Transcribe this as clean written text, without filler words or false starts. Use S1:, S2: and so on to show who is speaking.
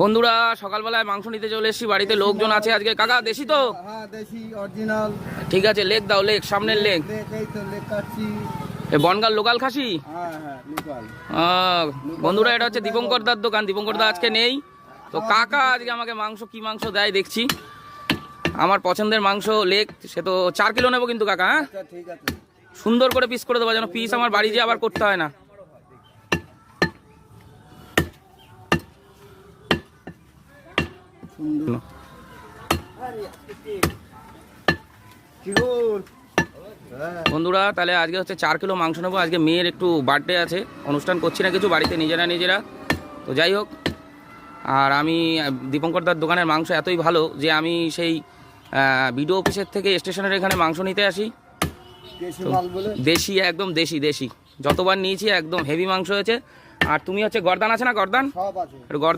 S1: বন্ধুরা সকালবেলায় মাংস নিতে চলে এসেছি, বাড়িতে লোকজন আছে আজকে। কাকা দেশি তো?
S2: হ্যাঁ দেশি অরিজিনাল।
S1: ঠিক আছে, লেগ দাও, লেগ, সামনের লেগ।
S2: এই তো লেগ কাটছি।
S1: এ বনগাল লোকাল খাসি।
S2: হ্যাঁ হ্যাঁ লোকাল।
S1: বন্ধুরা এটা হচ্ছে দীপঙ্কর দার দোকান। দীপঙ্কর দা আজকে নেই, তো কাকা আজকে আমাকে মাংস কি মাংস দেয় দেখছি। আমার পছন্দের মাংস লেগ, সে তো 4 কিলো নেবো কিন্তু কাকা। হ্যাঁ
S2: আচ্ছা ঠিক আছে,
S1: সুন্দর করে পিস করে দেবো, যেন পিস আমার বাড়ি যেয়ে আবার করতে হয় না।
S2: সুন্দর। কি হল
S1: বন্ধুরা তাহলে আজকে হচ্ছে 4 কিলো মাংস নেবো। আজকে মেয়ের একটু বার্থডে আছে, অনুষ্ঠান করছি না কিছু, বাড়িতে নিজেরা। তো যাই হোক, আর আমি দীপঙ্কর দার দোকানের মাংস এতই ভালো যে আমি সেই বিডিও অফিসের থেকে স্টেশনের এখানে মাংস নিতে আসি।
S2: দেশি মাল বলে।
S1: দেশি, একদম দেশি। যতবার নিয়েছি একদম হেভি মাংস হয়েছে। আর তুমি হচ্ছে গর্দান আছে না, গর্দান?
S2: সব আছে।
S1: একটু